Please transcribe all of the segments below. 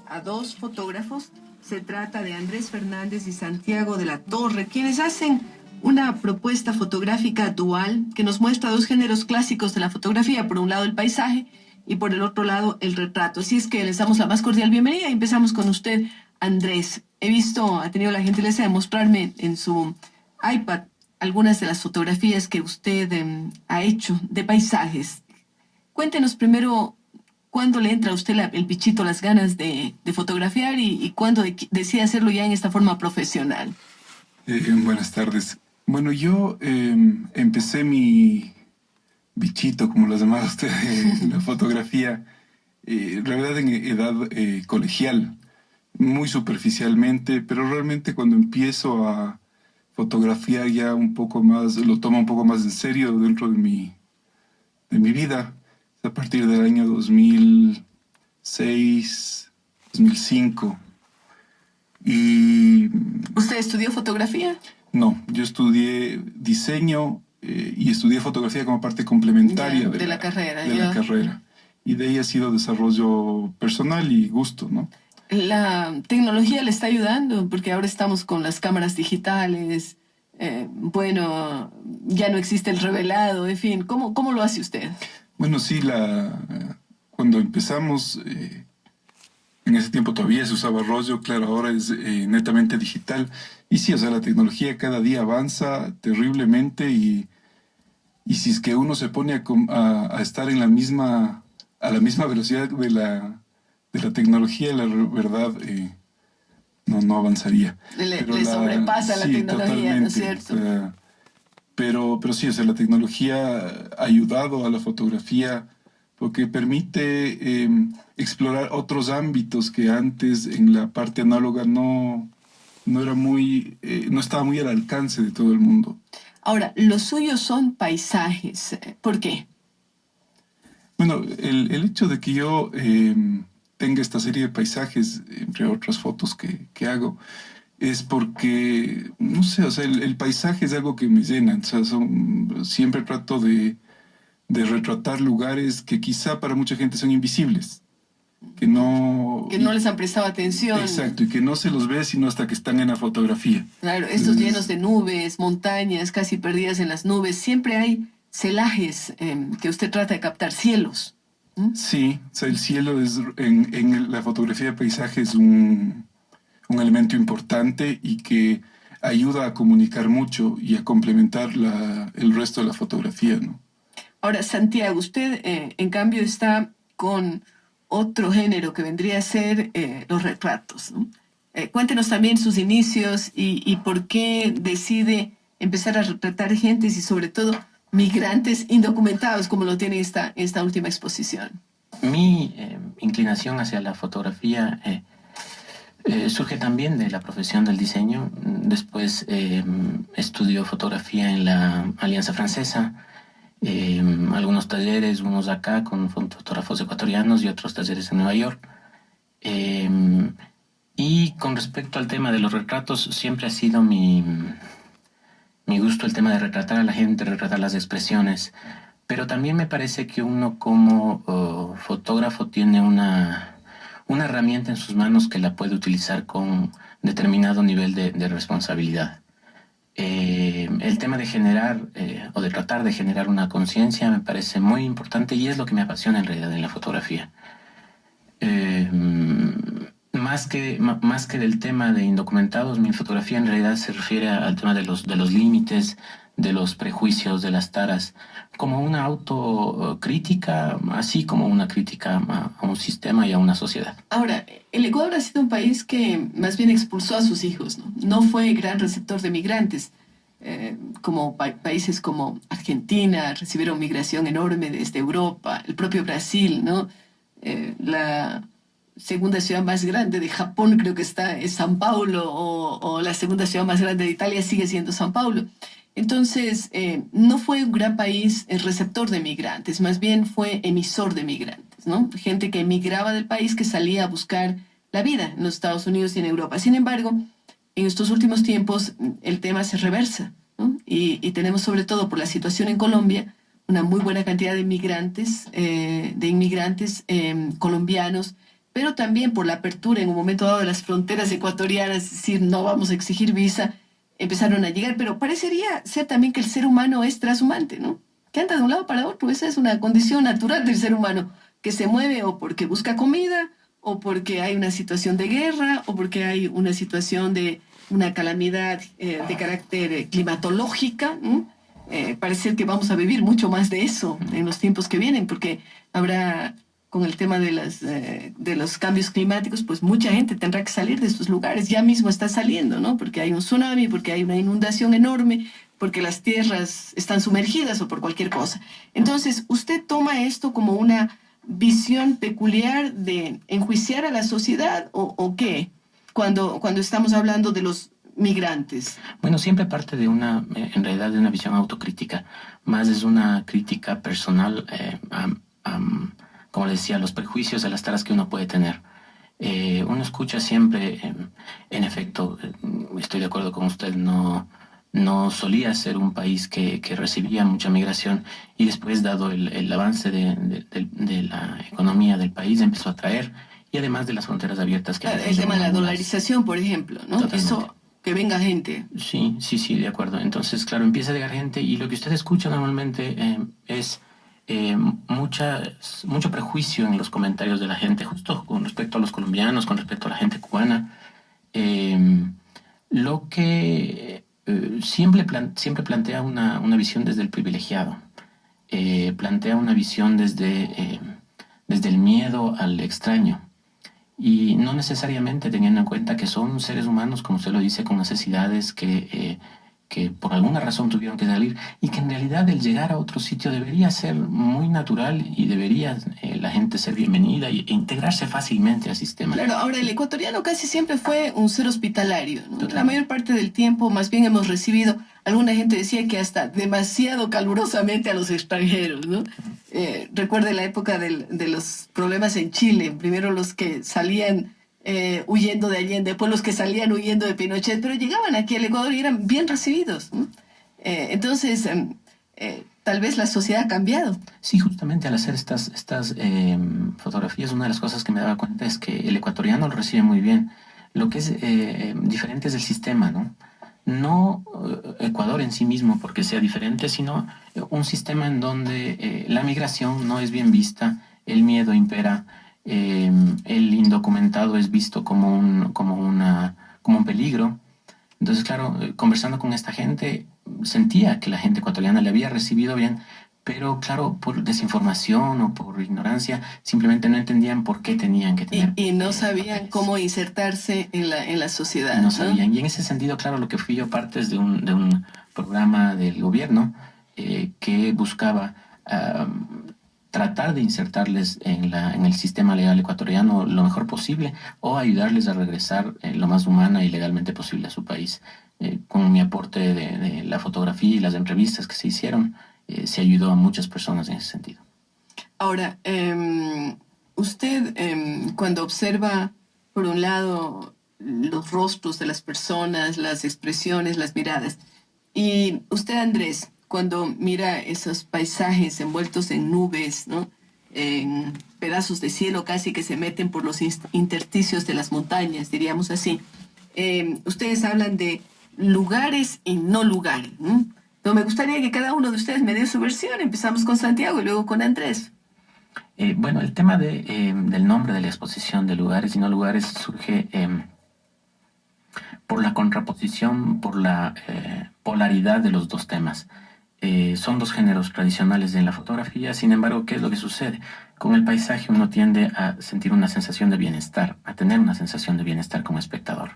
A dos fotógrafos. Se trata de Andrés Fernández y Santiago de la Torre, quienes hacen una propuesta fotográfica dual que nos muestra dos géneros clásicos de la fotografía. Por un lado el paisaje y por el otro lado el retrato. Así es que les damos la más cordial bienvenida y empezamos con usted, Andrés. Ha tenido la gentileza de mostrarme en su iPad algunas de las fotografías que usted ha hecho de paisajes. Cuéntenos primero cuándo le entra a usted el bichito, las ganas de fotografiar y cuándo decide hacerlo ya en esta forma profesional. Buenas tardes. Bueno, yo empecé mi bichito, como lo llamaba usted, la fotografía, en realidad en edad colegial, muy superficialmente, pero realmente cuando empiezo a fotografiar ya un poco más, lo tomo un poco más en serio dentro de mi vida, a partir del año 2006, 2005. Y... ¿Usted estudió fotografía? No, yo estudié diseño y estudié fotografía como parte complementaria de la carrera. De la carrera. Y de ahí ha sido desarrollo personal y gusto, ¿no? La tecnología le está ayudando porque ahora estamos con las cámaras digitales. Bueno, ya no existe el revelado, en fin. ¿Cómo lo hace usted? Bueno, sí, cuando empezamos, en ese tiempo todavía se usaba rollo, claro, ahora es netamente digital. Y sí, o sea, la tecnología cada día avanza terriblemente y si es que uno se pone a estar a la misma velocidad de la tecnología, la verdad, no avanzaría. Le sobrepasa la tecnología, ¿no es cierto? Pero sí, o sea, la tecnología ha ayudado a la fotografía porque permite explorar otros ámbitos que antes en la parte análoga no estaba muy al alcance de todo el mundo. Ahora, los suyos son paisajes. ¿Por qué? Bueno, el hecho de que yo tenga esta serie de paisajes, entre otras fotos que hago, es porque, no sé, o sea, el paisaje es algo que me llena. O sea, siempre trato de retratar lugares que quizá para mucha gente son invisibles. Que no les han prestado atención. Exacto, y que no se los ve sino hasta que están en la fotografía. Claro, estos llenos de nubes, montañas casi perdidas en las nubes. Siempre hay celajes que usted trata de captar, cielos. Sí, o sea, el cielo en la fotografía de paisaje es un elemento importante y que ayuda a comunicar mucho y a complementar el resto de la fotografía, ¿no? Ahora, Santiago, usted en cambio está con otro género que vendría a ser los retratos, ¿no? Cuéntenos también sus inicios y por qué decide empezar a retratar gentes y sobre todo migrantes indocumentados, como lo tiene esta última exposición. Mi inclinación hacia la fotografía surge también de la profesión del diseño. Después estudió fotografía en la Alianza Francesa, algunos talleres, unos acá con fotógrafos ecuatorianos y otros talleres en Nueva York. Y con respecto al tema de los retratos, siempre ha sido mi gusto el tema de retratar a la gente, retratar las expresiones. Pero también me parece que uno como fotógrafo tiene una herramienta en sus manos que la puede utilizar con determinado nivel de responsabilidad. El tema de generar o de tratar de generar una conciencia me parece muy importante y es lo que me apasiona en realidad en la fotografía. Más que del tema de indocumentados, mi fotografía en realidad se refiere al tema de los límites, de los prejuicios, de las taras, como una autocrítica, así como una crítica a un sistema y a una sociedad. Ahora, el Ecuador ha sido un país que más bien expulsó a sus hijos, ¿no? No fue gran receptor de migrantes, como países como Argentina recibieron migración enorme desde Europa, el propio Brasil, ¿no? La segunda ciudad más grande de Japón creo que es San Paulo, o la segunda ciudad más grande de Italia sigue siendo San Paulo. Entonces, no fue un gran país receptor de migrantes, más bien fue emisor de migrantes, ¿no? Gente que emigraba del país, que salía a buscar la vida en los Estados Unidos y en Europa. Sin embargo, en estos últimos tiempos el tema se reversa, ¿no? Y tenemos, sobre todo por la situación en Colombia, una muy buena cantidad de inmigrantes colombianos, pero también por la apertura en un momento dado de las fronteras ecuatorianas, es decir, no vamos a exigir visa, empezaron a llegar, pero parecería ser también que el ser humano es transhumante, ¿no? Que anda de un lado para otro, esa es una condición natural del ser humano, que se mueve o porque busca comida, o porque hay una situación de guerra, o porque hay una situación de una calamidad de carácter climatológica, ¿no? Parece que vamos a vivir mucho más de eso en los tiempos que vienen, porque habrá, con el tema de los cambios climáticos, pues mucha gente tendrá que salir de estos lugares. Ya mismo está saliendo, ¿no? Porque hay un tsunami, porque hay una inundación enorme, porque las tierras están sumergidas o por cualquier cosa. Entonces, ¿usted toma esto como una visión peculiar de enjuiciar a la sociedad o qué? Cuando estamos hablando de los migrantes. Bueno, siempre parte de en realidad, de una visión autocrítica, más es una crítica personal, como le decía, los prejuicios a las taras que uno puede tener. Uno escucha siempre, en efecto, estoy de acuerdo con usted, no solía ser un país que recibía mucha migración y después, dado el avance de la economía del país, empezó a traer, y además de las fronteras abiertas que... El tema de la dolarización, por ejemplo, ¿no? Totalmente. Eso, que venga gente. Sí, de acuerdo. Entonces, claro, empieza a llegar gente y lo que usted escucha normalmente es mucho prejuicio en los comentarios de la gente, justo con respecto a los colombianos, con respecto a la gente cubana. Lo que siempre plantea una visión desde el privilegiado, plantea una visión desde el miedo al extraño. Y no necesariamente teniendo en cuenta que son seres humanos, como usted lo dice, con necesidades que por alguna razón tuvieron que salir, y que en realidad el llegar a otro sitio debería ser muy natural y debería la gente ser bienvenida e integrarse fácilmente al sistema. Claro, ahora el ecuatoriano casi siempre fue un ser hospitalario, ¿no? La mayor parte del tiempo más bien hemos recibido, alguna gente decía que hasta demasiado calurosamente a los extranjeros, ¿no? Recuerde la época de los problemas en Chile, primero los que salían huyendo de Allende, después los que salían huyendo de Pinochet, pero llegaban aquí al Ecuador y eran bien recibidos, ¿no? Entonces, tal vez la sociedad ha cambiado. Sí, justamente al hacer estas fotografías, una de las cosas que me daba cuenta es que el ecuatoriano lo recibe muy bien. Lo que es diferente es el sistema, ¿no? No Ecuador en sí mismo porque sea diferente, sino un sistema en donde la migración no es bien vista, el miedo impera, el indocumentado es visto como un peligro. Entonces, claro, conversando con esta gente, sentía que la gente ecuatoriana le había recibido bien, pero claro, por desinformación o por ignorancia, simplemente no entendían por qué tenían que tener... Y no sabían cómo insertarse en la sociedad. No sabían. Y en ese sentido, claro, lo que fui yo parte es de un programa del gobierno que buscaba tratar de insertarles en el sistema legal ecuatoriano lo mejor posible o ayudarles a regresar lo más humana y legalmente posible a su país. Con mi aporte de la fotografía y las entrevistas que se hicieron, se ayudó a muchas personas en ese sentido. Ahora, usted cuando observa, por un lado, los rostros de las personas, las expresiones, las miradas, y usted, Andrés, cuando mira esos paisajes envueltos en nubes, ¿no? En pedazos de cielo casi que se meten por los intersticios de las montañas, diríamos así, ustedes hablan de lugares y no lugares, ¿no? Pero me gustaría que cada uno de ustedes me dé su versión. Empezamos con Santiago y luego con Andrés. Bueno, el tema del nombre de la exposición de lugares y no lugares surge por la contraposición, por la polaridad de los dos temas. Son dos géneros tradicionales en la fotografía. Sin embargo, ¿qué es lo que sucede? Con el paisaje uno tiende a sentir una sensación de bienestar, a tener una sensación de bienestar como espectador.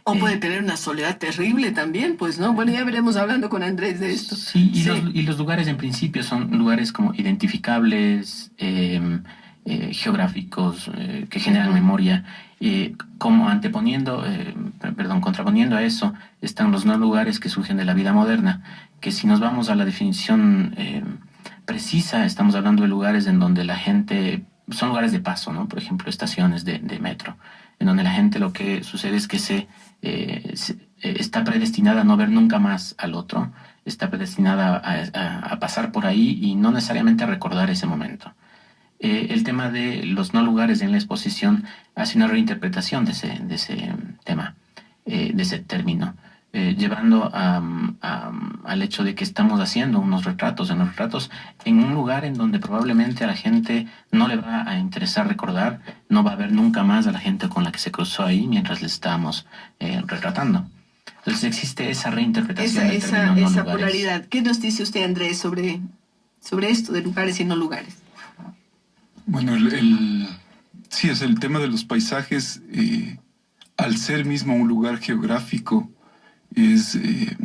O puede tener una soledad terrible también, pues, ¿no? Bueno, ya veremos hablando con Andrés de esto. Sí, y los lugares en principio son lugares como identificables, geográficos, que generan memoria. Como contraponiendo a eso, están los no lugares que surgen de la vida moderna, que si nos vamos a la definición precisa, estamos hablando de lugares en donde la gente, son lugares de paso, ¿no? Por ejemplo, estaciones de metro, en donde la gente lo que sucede es que está predestinada a no ver nunca más al otro, está predestinada a pasar por ahí y no necesariamente a recordar ese momento. el tema de los no lugares en la exposición hace una reinterpretación de ese tema, de ese término, llevando al hecho de que estamos haciendo unos retratos en un lugar en donde probablemente a la gente no le va a interesar recordar, no va a ver nunca más a la gente con la que se cruzó ahí mientras le estábamos retratando. Entonces existe esa reinterpretación del término no esa lugares. polaridad. ¿Qué nos dice usted, Andrés, sobre esto de lugares y no lugares? Bueno, sí, es el tema de los paisajes, al ser mismo un lugar geográfico, de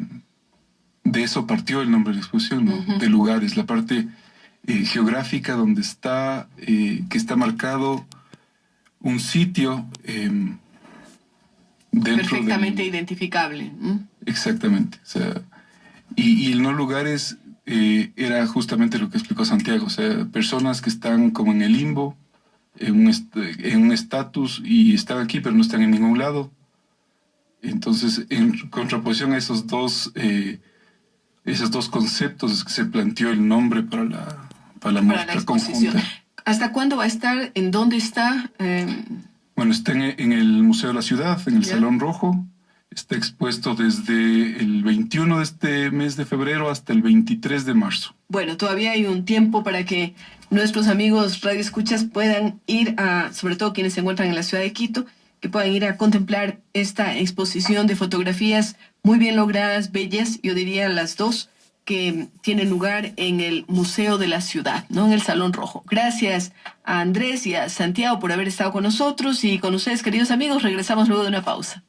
eso partió el nombre de la exposición, ¿no? Uh-huh. De lugares, la parte geográfica donde está, que está marcado un sitio dentro perfectamente identificable. Exactamente. O sea, y el no lugares era justamente lo que explicó Santiago. O sea, personas que están como en el limbo, en un estatus y están aquí pero no están en ningún lado. Entonces, en contraposición a esos dos conceptos es que se planteó el nombre para la muestra conjunta. ¿Hasta cuándo va a estar? ¿En dónde está? Bueno, está en el Museo de la Ciudad, en el Salón Rojo. Está expuesto desde el 21 de este mes de febrero hasta el 23 de marzo. Bueno, todavía hay un tiempo para que nuestros amigos radioescuchas puedan ir sobre todo quienes se encuentran en la ciudad de Quito, que puedan ir a contemplar esta exposición de fotografías muy bien logradas, bellas, yo diría las dos, que tienen lugar en el Museo de la Ciudad, ¿no? En el Salón Rojo. Gracias a Andrés y a Santiago por haber estado con nosotros y con ustedes, queridos amigos. Regresamos luego de una pausa.